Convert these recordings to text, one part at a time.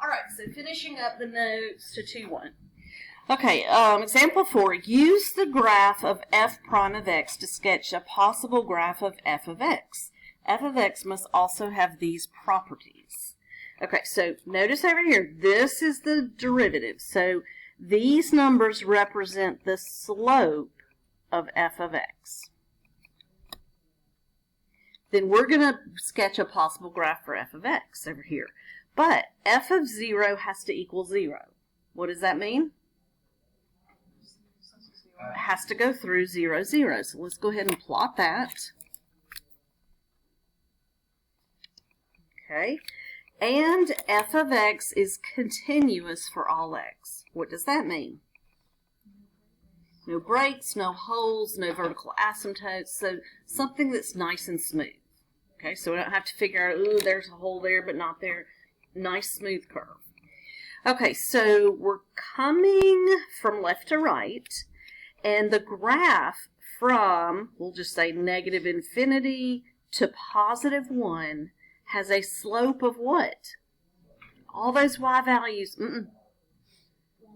All right, so finishing up the notes to 2-1. Okay, example 4. Use the graph of f prime of x to sketch a possible graph of f of x. F of x must also have these properties. Okay, so notice over here, this is the derivative. So these numbers represent the slope of f of x. Then we're going to sketch a possible graph for f of x over here. But f of 0 has to equal 0. What does that mean? It has to go through 0, 0. So let's go ahead and plot that. Okay. And f of x is continuous for all x. What does that mean? No breaks, no holes, no vertical asymptotes. So something that's nice and smooth. Okay, so we don't have to figure out, ooh, there's a hole there but not there. Nice smooth curve. Okay, so we're coming from left to right, and the graph from, we'll just say negative infinity to positive 1 has a slope of what? All those y values,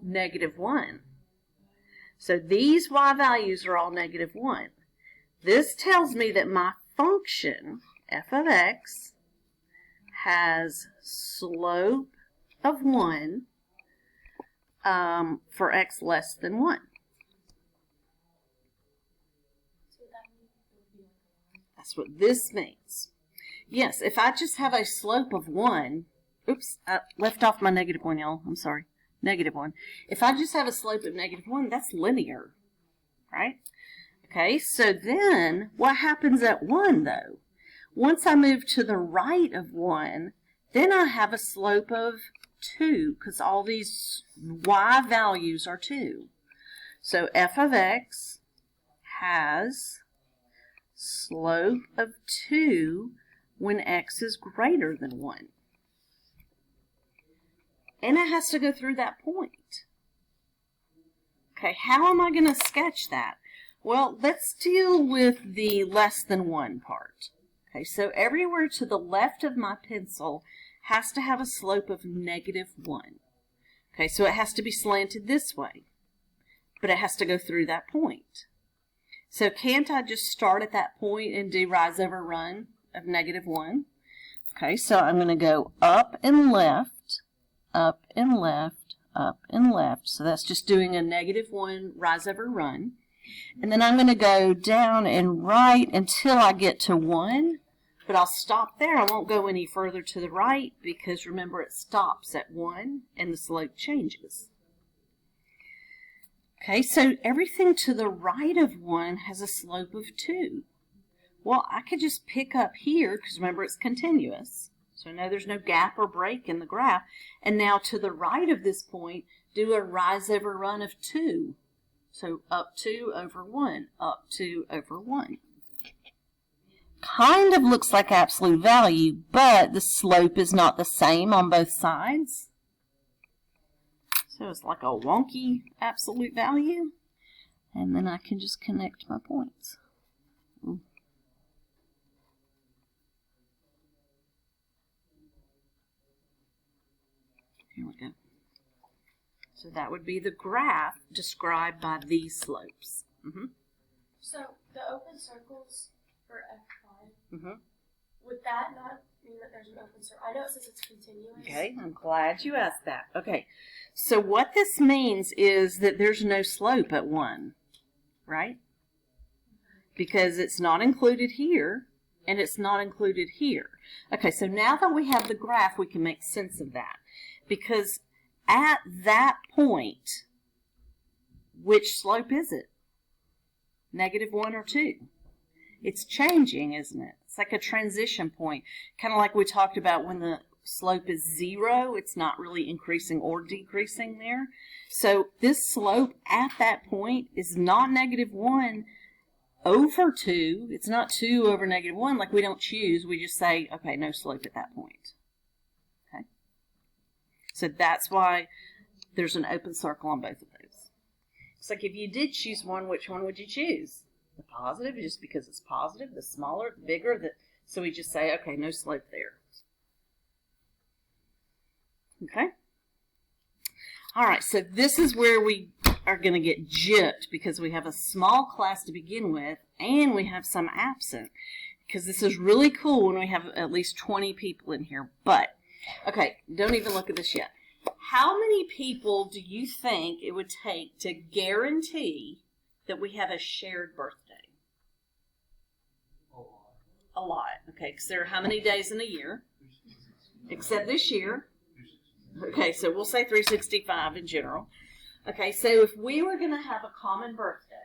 negative 1. So these y values are all negative 1. This tells me that my function, f of x, has slope of 1 for x less than 1. That's what this means. Yes, if I just have a slope of 1, oops, I left off my negative 1, y'all. I'm sorry. Negative 1. If I just have a slope of negative 1, that's linear, right? Okay, so then what happens at 1, though? Once I move to the right of 1, then I have a slope of 2, because all these y values are 2. So f of x has slope of 2 when x is greater than 1. And it has to go through that point. Okay, how am I going to sketch that? Well, let's deal with the less than 1 part. Okay, so everywhere to the left of my pencil has to have a slope of negative 1. Okay, so it has to be slanted this way, but it has to go through that point. So can't I just start at that point and do rise over run of negative 1? Okay, so I'm going to go up and left, up and left, up and left. So that's just doing a negative 1 rise over run. And then I'm going to go down and right until I get to 1. But I'll stop there. I won't go any further to the right because remember it stops at 1 and the slope changes. Okay, so everything to the right of 1 has a slope of 2. Well, I could just pick up here because remember it's continuous. So now there's no gap or break in the graph. And now to the right of this point, do a rise over run of 2. So up 2 over 1, up 2 over 1. Kind of looks like absolute value, but the slope is not the same on both sides. So it's like a wonky absolute value. And then I can just connect my points. Here we go. So that would be the graph described by these slopes. So the open circles for f5, would that not mean that there's an open circle? I know it says it's continuous. Okay, I'm glad you asked that. Okay, so what this means is that there's no slope at 1, right? Because it's not included here, and it's not included here. Okay, so now that we have the graph, we can make sense of that. Because at that point, which slope is it? Negative 1 or 2? It's changing, isn't it? It's like a transition point. Kind of like we talked about when the slope is 0, it's not really increasing or decreasing there. So this slope at that point is not negative 1 over 2. It's not 2 over negative 1 like we don't choose. We just say, okay, no slope at that point. Okay? So that's why there's an open circle on both of those. It's like if you did choose one, which one would you choose? The positive, just because it's positive, the smaller, the bigger, so we just say, okay, no slope there. Okay? All right, so this is where we are going to get gypped because we have a small class to begin with and we have some absent. Because this is really cool when we have at least 20 people in here. But, okay, don't even look at this yet. How many people do you think it would take to guarantee that we have a shared birthday? A lot. Okay, because there are how many days in a year? Except this year. Okay, so we'll say 365 in general. Okay, so if we were going to have a common birthday,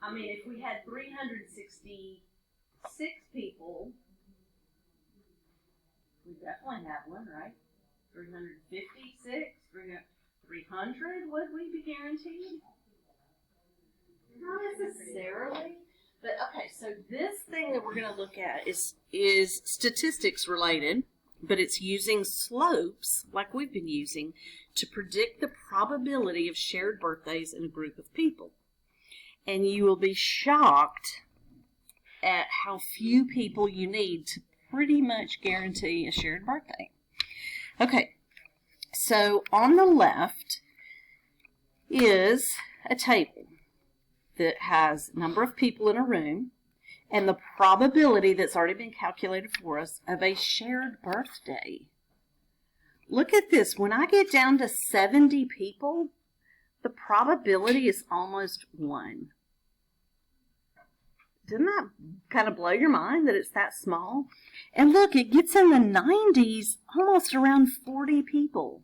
I mean, if we had 366 people, we definitely have one, right? 356, 300, would we be guaranteed? Not necessarily. But, okay, so this thing that we're going to look at is statistics related. But it's using slopes, like we've been using, to predict the probability of shared birthdays in a group of people. And you will be shocked at how few people you need to pretty much guarantee a shared birthday. Okay, so on the left is a table that has number of people in a room, and the probability that's already been calculated for us of a shared birthday. Look at this. When I get down to 70 people, the probability is almost 1. Doesn't that kind of blow your mind that it's that small? And look, it gets in the 90s, almost around 40 people.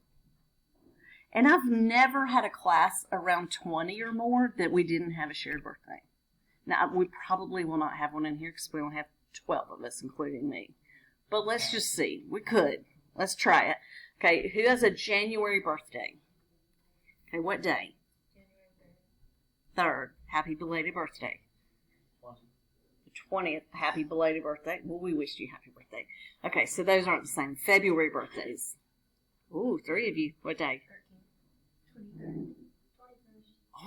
And I've never had a class around 20 or more that we didn't have a shared birthday. Now, we probably will not have one in here because we only have 12 of us, including me. But let's just see. We could. Let's try it. Okay, who has a January birthday? Okay, what day? January 3rd. Happy belated birthday. The 20th, happy belated birthday. Well, we wish you happy birthday. Okay, so those aren't the same. February birthdays. Ooh, 3 of you. What day? 23rd.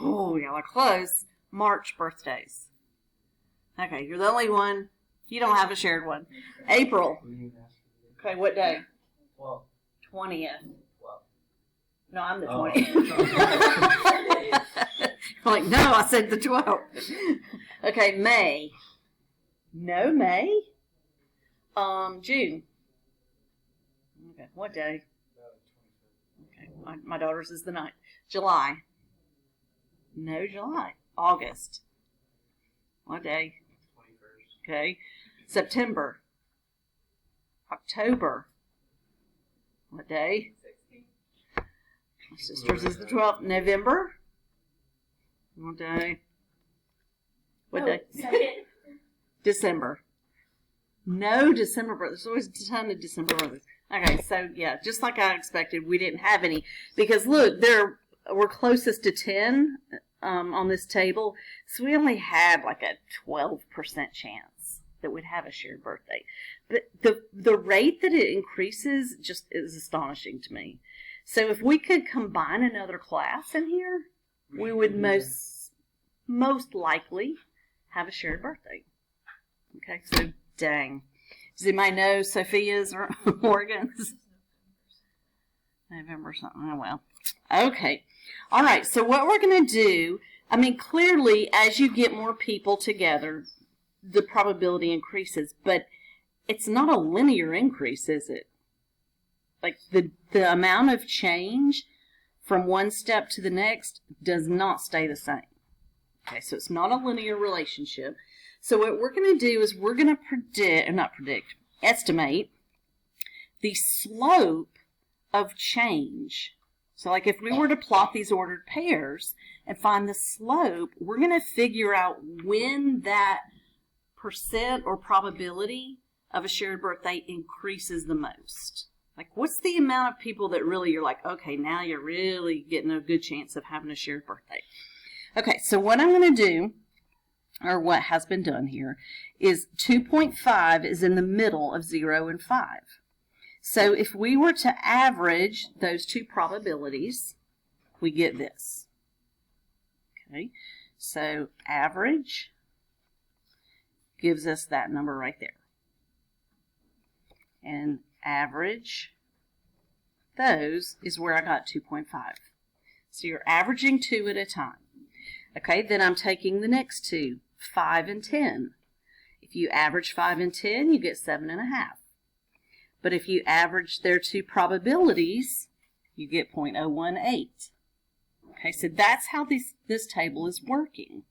Oh, y'all are close. March birthdays. Okay, you're the only one. You don't have a shared one. April. Okay, what day? 20th. No, I'm the 20th. I'm like, no, I said the 12th. Okay, May. No, May? June. Okay, what day? Okay, my daughter's is the 9th. July. No, July. August. What day? 21st. Okay. September. October. What day? 16th. My sister's is the 12th. November. What day? What day? 2nd. December. No December brothers. There's always a ton of December brothers. Okay, so yeah, just like I expected, we didn't have any. Because look, we're closest to 10 on this table. So we only had like a 12% chance that we'd have a shared birthday. But the rate that it increases just is astonishing to me. So if we could combine another class in here, we would most likely have a shared birthday. Okay, so dang. Does anybody know Sophia's or Morgan's? November something. Oh, well. Okay. All right, so what we're going to do, I mean, clearly, as you get more people together, the probability increases, but it's not a linear increase, is it? Like, the amount of change from one step to the next does not stay the same. Okay, so it's not a linear relationship. So what we're going to do is we're going to estimate the slope of change. So like if we were to plot these ordered pairs and find the slope, we're going to figure out when that percent or probability of a shared birthday increases the most. Like what's the amount of people that really you're like, okay, now you're really getting a good chance of having a shared birthday. Okay, so what I'm going to do, or what has been done here, is 2.5 is in the middle of 0 and 5. So if we were to average those two probabilities, we get this. Okay, so average gives us that number right there. And average those is where I got 2.5. So you're averaging 2 at a time. Okay, then I'm taking the next two, 5 and 10. If you average 5 and 10, you get 7.5. But if you average their two probabilities, you get 0.018. Okay, so that's how this table is working.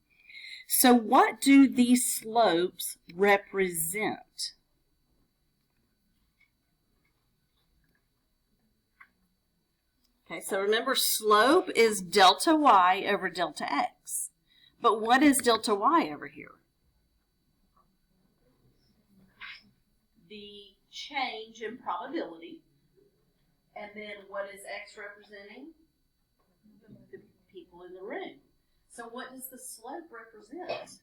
So what do these slopes represent? Okay, so remember, slope is delta y over delta x. But what is delta y over here? The change in probability. And then what is x representing? The people in the room. So what does the slope represent?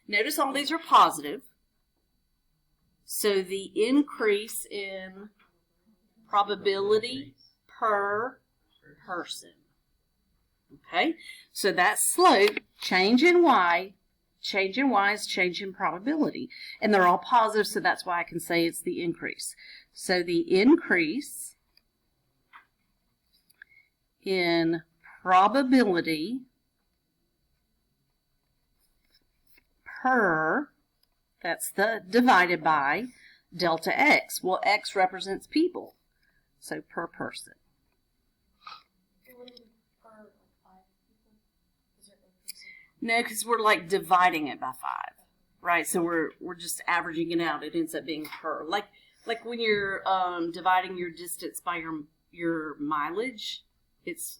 Notice all these are positive. So the increase in probability per person. Okay, so that slope, change in y is change in probability. And they're all positive, so that's why I can say it's the increase. So the increase in probability per, that's the divided by, delta x. Well, x represents people, so per person. No, because we're like dividing it by 5, right? So we're just averaging it out. It ends up being per. Like when you're dividing your distance by your mileage, it's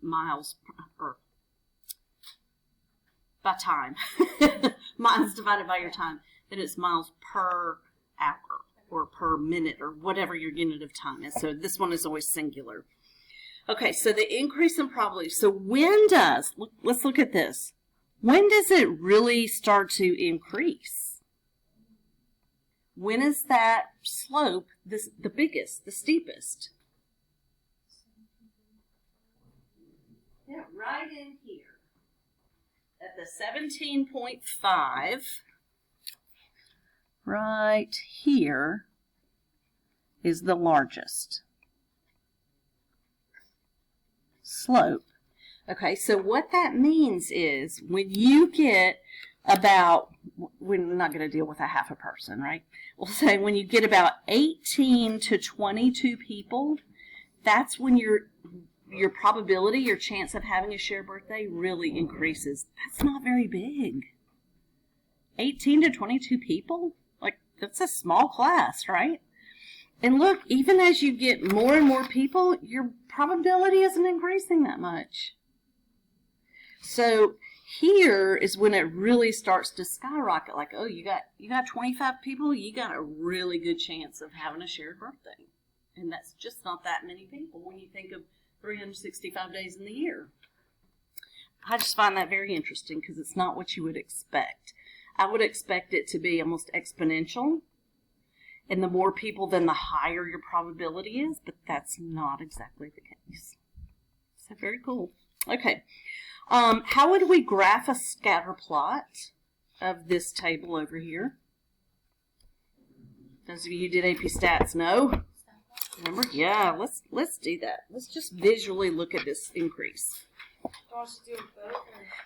miles or by time. Miles divided by your time. Then it's miles per hour or per minute or whatever your unit of time is. So this one is always singular. Okay, so the increase in probability. So let's look at this. When does it really start to increase? When is that slope the biggest, the steepest? Yeah, right in here. At the 17.5, right here is the largest slope. Okay, so what that means is when you get about, we're not going to deal with a half a person, right? We'll say when you get about 18 to 22 people, that's when your probability, your chance of having a shared birthday really increases. That's not very big. 18 to 22 people? Like, that's a small class, right? And look, even as you get more and more people, your probability isn't increasing that much. So here is when it really starts to skyrocket. Like, oh, you got 25 people, you got a really good chance of having a shared birthday. And that's just not that many people when you think of 365 days in the year. I just find that very interesting because it's not what you would expect. I would expect it to be almost exponential. And the more people, then the higher your probability is, but that's not exactly the case. So very cool. Okay. How would we graph a scatter plot of this table over here? Those of you who did AP Stats know. Remember? Yeah, let's do that. Let's just visually look at this increase.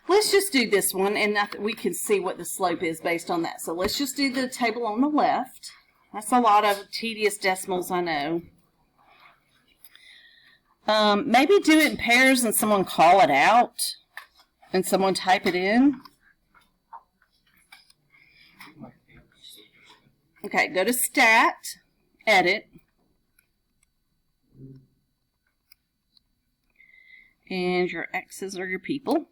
Let's just do this one, and we can see what the slope is based on that. So let's just do the table on the left. That's a lot of tedious decimals, I know. Maybe do it in pairs and someone call it out and someone type it in. Okay, go to Stat, Edit, and your X's are your people.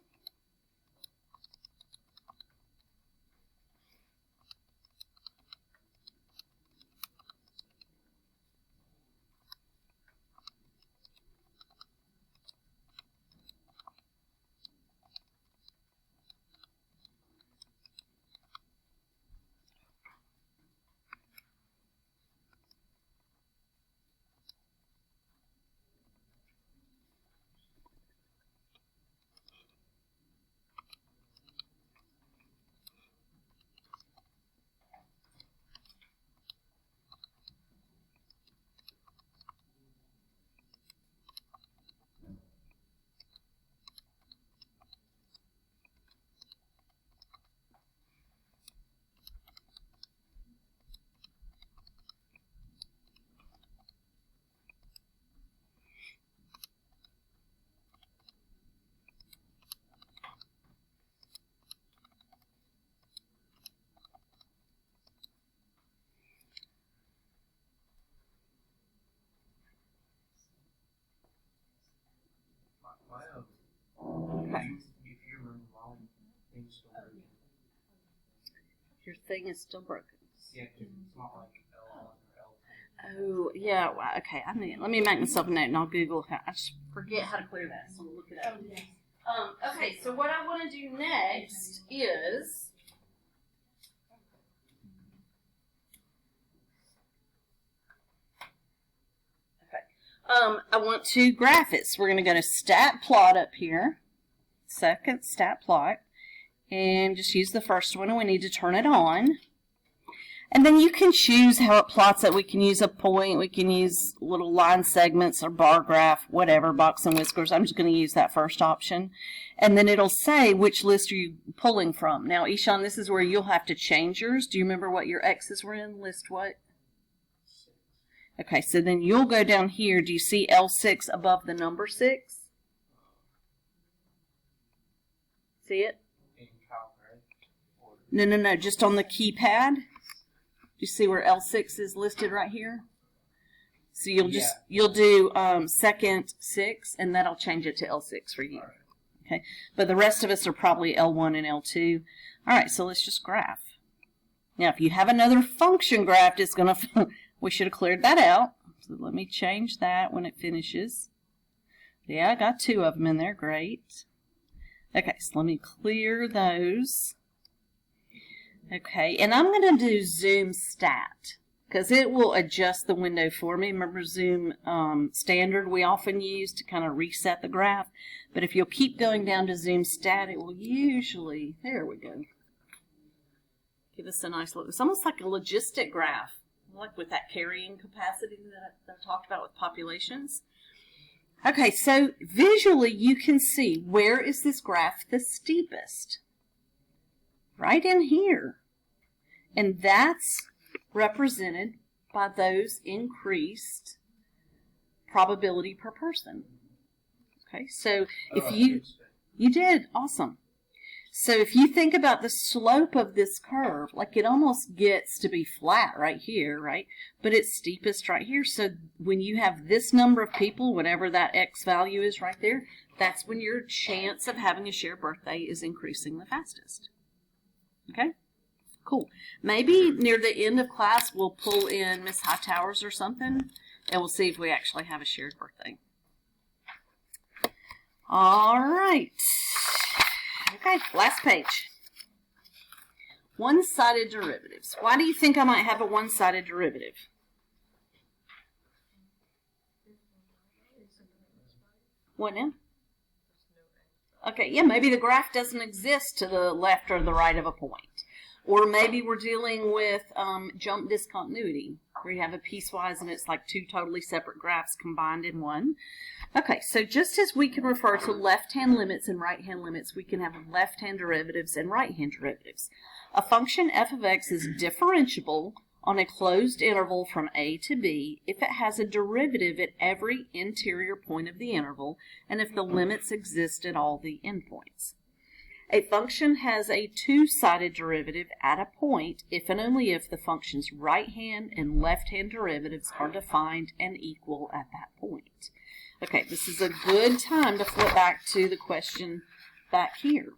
Wow. Okay. If you remember wrong, things still broken. Your thing is still broken. Yeah, 'cause it's not like L1 or L2. Oh, yeah. Well, okay. Let me make myself a note and I'll Google how. I just forget how to clear that, so we'll look it up. Oh, yes. Okay, so what I want to do next is. I want to graph it. So we're going to go to stat plot up here. Second stat plot. And just use the first one, and we need to turn it on. And then you can choose how it plots it. We can use a point, we can use little line segments or bar graph, whatever, box and whiskers. I'm just going to use that first option. And then it'll say which list are you pulling from. Now, Ishan, this is where you'll have to change yours. Do you remember what your X's were in? List what? Okay, so then you'll go down here. Do you see L6 above the number 6? See it? No, just on the keypad. You see where L6 is listed right here? So you'll do second 6, and that'll change it to L6 for you. Okay, but the rest of us are probably L1 and L2. All right, so let's just graph. Now, if you have another function graph, it's going to, we should have cleared that out. So let me change that when it finishes. Yeah, I got 2 of them in there. Great. Okay, so let me clear those. Okay, and I'm going to do Zoom Stat because it will adjust the window for me. Remember Zoom Standard we often use to kind of reset the graph. But if you'll keep going down to Zoom Stat, it will usually, there we go, give us a nice look. It's almost like a logistic graph, like with that carrying capacity that I talked about with populations. Okay, so visually you can see where is this graph the steepest? Right in here. And that's represented by those increased probability per person. Okay, so if you did, awesome. So if you think about the slope of this curve, like it almost gets to be flat right here, right? But it's steepest right here. So when you have this number of people, whatever that X value is right there, that's when your chance of having a shared birthday is increasing the fastest. Okay? Cool. Maybe near the end of class, we'll pull in Miss Hightowers or something, and we'll see if we actually have a shared birthday. All right. Okay, last page. One-sided derivatives. Why do you think I might have a one-sided derivative? What now? Okay, yeah, maybe the graph doesn't exist to the left or the right of a point. Or maybe we're dealing with jump discontinuity, where you have a piecewise and it's like 2 totally separate graphs combined in one. Okay, so just as we can refer to left-hand limits and right-hand limits, we can have left-hand derivatives and right-hand derivatives. A function f of x is differentiable on a closed interval from a to b if it has a derivative at every interior point of the interval and if the limits exist at all the endpoints. A function has a 2-sided derivative at a point if and only if the function's right-hand and left-hand derivatives are defined and equal at that point. Okay, this is a good time to flip back to the question back here.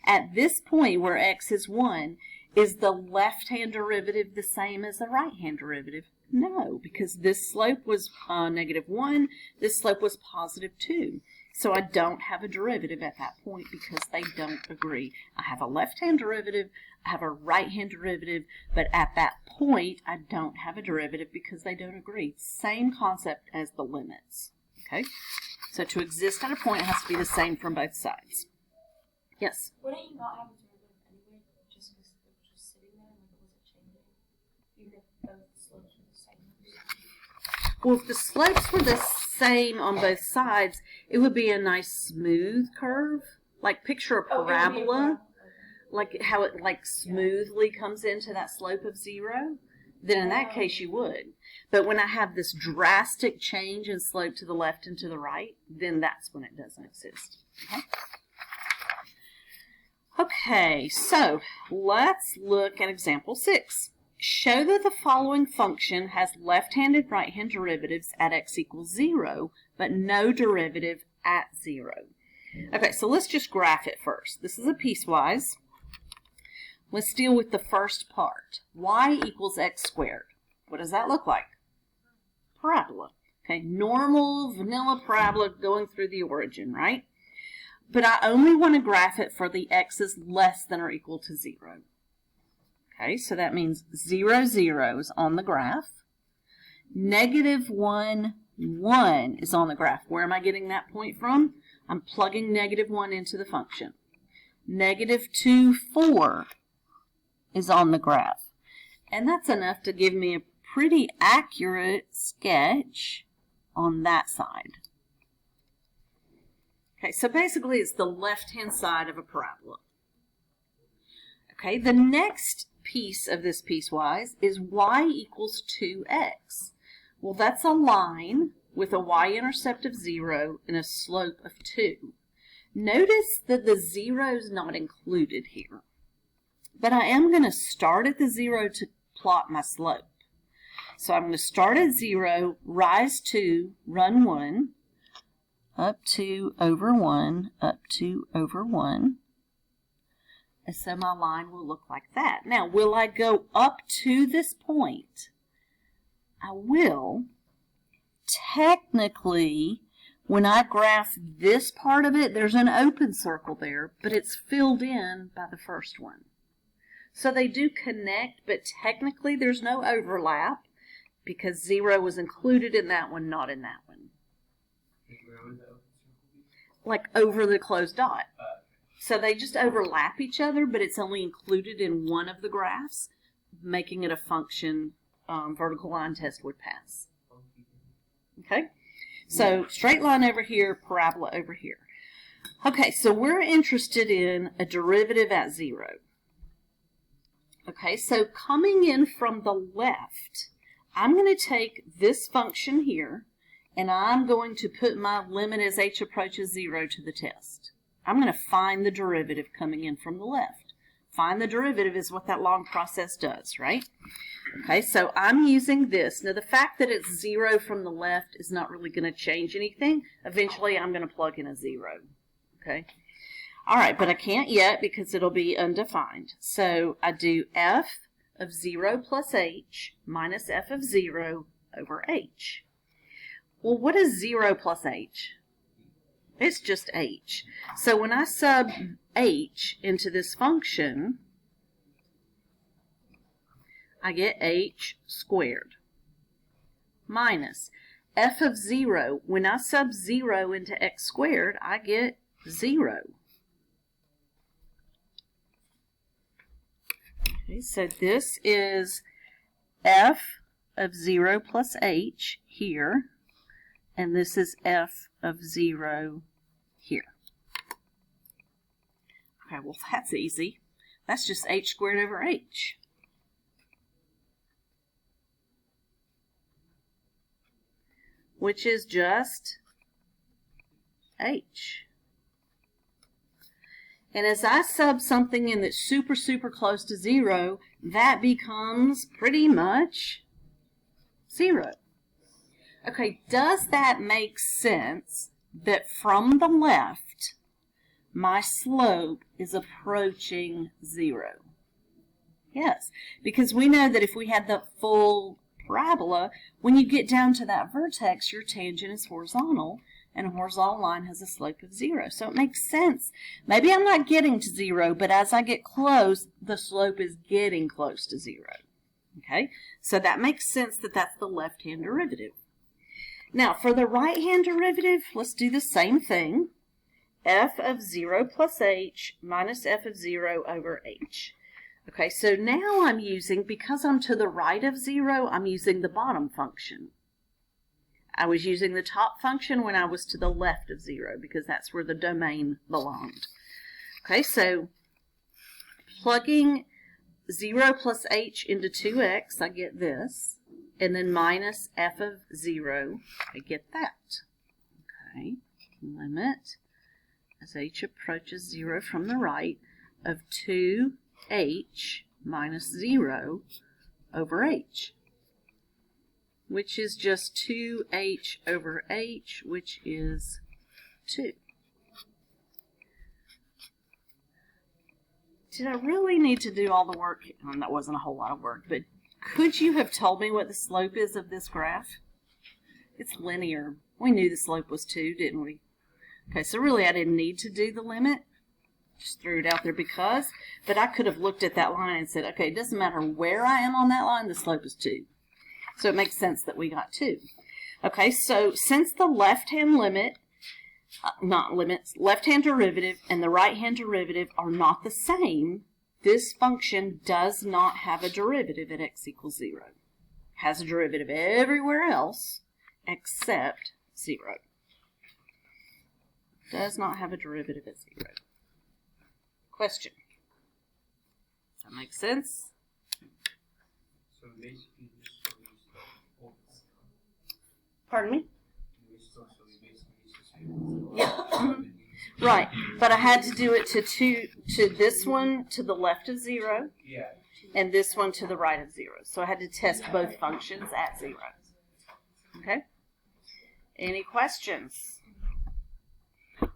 At this point where x is 1, is the left-hand derivative the same as the right-hand derivative? No, because this slope was -1, this slope was +2. So I don't have a derivative at that point because they don't agree. I have a left-hand derivative, I have a right-hand derivative, but at that point I don't have a derivative because they don't agree. Same concept as the limits. Okay? So to exist at a point, it has to be the same from both sides. Yes? Wouldn't you not have a derivative anyway, just because it was just sitting there, like it wasn't changing? Even if both slopes were the same? Well, if the slopes were the same on both sides, it would be a nice smooth curve. Like picture a parabola, like how it like smoothly comes into that slope of 0. Then in that case you would. But when I have this drastic change in slope to the left and to the right, then that's when it doesn't exist. Okay? Okay, so let's look at example 6. Show that the following function has left-hand and right-hand derivatives at x equals 0, but no derivative at 0. Okay, so let's just graph it first. This is a piecewise. Let's deal with the first part. Y equals x squared. What does that look like? Parabola. Okay, normal vanilla parabola going through the origin, right? But I only want to graph it for the x's less than or equal to 0. Okay, so that means 0, 0 is on the graph. Negative 1, 1 is on the graph. Where am I getting that point from? I'm plugging negative 1 into the function. Negative 2, 4 is on the graph. And that's enough to give me a pretty accurate sketch on that side. Okay, so basically it's the left-hand side of a parabola. Okay, the next piece of this piecewise is y equals 2x. Well, that's a line with a y-intercept of 0 and a slope of 2. Notice that the 0 is not included here. But I am going to start at the 0 to plot my slope. So I'm going to start at 0, rise 2, run 1, up 2 over 1, up 2 over 1. And so my line will look like that. Now, will I go up to this point? I will. Technically, when I graph this part of it, there's an open circle there, but it's filled in by the first one. So they do connect, but technically there's no overlap because 0 was included in that one, not in that one. Like over the closed dot. So they just overlap each other, but it's only included in one of the graphs, making it a function vertical line test would pass. Okay? So straight line over here, parabola over here. Okay, so we're interested in a derivative at 0. Okay, so coming in from the left, I'm going to take this function here, and I'm going to put my limit as h approaches 0 to the test. I'm going to find the derivative coming in from the left. Find the derivative is what that long process does, right? Okay, so I'm using this. Now, the fact that it's 0 from the left is not really going to change anything. Eventually, I'm going to plug in a 0, okay? All right, but I can't yet because it'll be undefined. So I do f of 0 plus h minus f of 0 over h. Well, what is 0 plus h? It's just h. So when I sub h into this function, I get h squared minus f of 0. When I sub 0 into x squared, I get 0. Okay, so this is f of 0 plus h here, and this is f of 0 here. Okay, well that's easy. That's just h squared over h. Which is just h. And as I sub something in that's super, super close to 0, that becomes pretty much 0. Okay, does that make sense that from the left, my slope is approaching 0? Yes, because we know that if we had the full parabola, when you get down to that vertex, your tangent is horizontal, and a horizontal line has a slope of 0. So it makes sense. Maybe I'm not getting to 0, but as I get close, the slope is getting close to 0. Okay, so that makes sense that that's the left-hand derivative. Now, for the right-hand derivative, let's do the same thing. F of 0 plus h minus f of 0 over h. Okay, so now I'm using, because I'm to the right of 0, I'm using the bottom function. I was using the top function when I was to the left of 0, because that's where the domain belonged. Okay, so plugging 0 plus h into 2x, I get this. And then minus f of 0, I get that. Okay, limit as h approaches 0 from the right of 2h minus 0 over h, which is just 2h over h, which is 2. did I really need to do all the work? That wasn't a whole lot of work, but could you have told me what the slope is of this graph? It's linear. We knew the slope was 2, didn't we? Okay, so really I didn't need to do the limit. Just threw it out there because, but I could have looked at that line and said, okay, it doesn't matter where I am on that line, the slope is 2. So it makes sense that we got 2. Okay, so since the left-hand limit, left-hand derivative and the right-hand derivative are not the same, this function does not have a derivative at x equals 0. It has a derivative everywhere else except 0. Does not have a derivative at 0. Question. Does that make sense? So basically, we still use the old Pardon me? we basically use the same. Yeah. Right, but I had to do it to this one to the left of 0 Yeah. and this one to the right of 0. So I had to test both functions at 0. Okay? Any questions?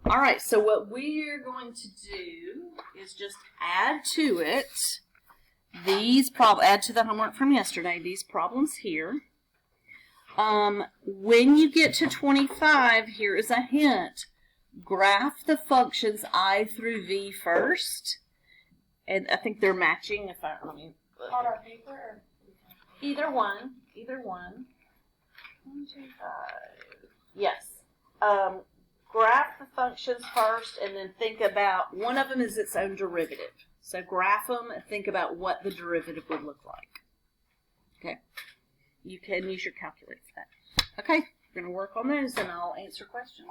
All right, so what we're going to do is just add to it these problems, add to the homework from yesterday, these problems here. When you get to 25, here is a hint. Graph the functions I through v first. And I think they're matching if I, let me look. On our paper? Or? Either one. 1, 2, 5. Yes. Graph the functions first and then think about, one of them is its own derivative. So graph them and think about what the derivative would look like. Okay. You can use your calculator for that. Okay. We're going to work on those and I'll answer questions.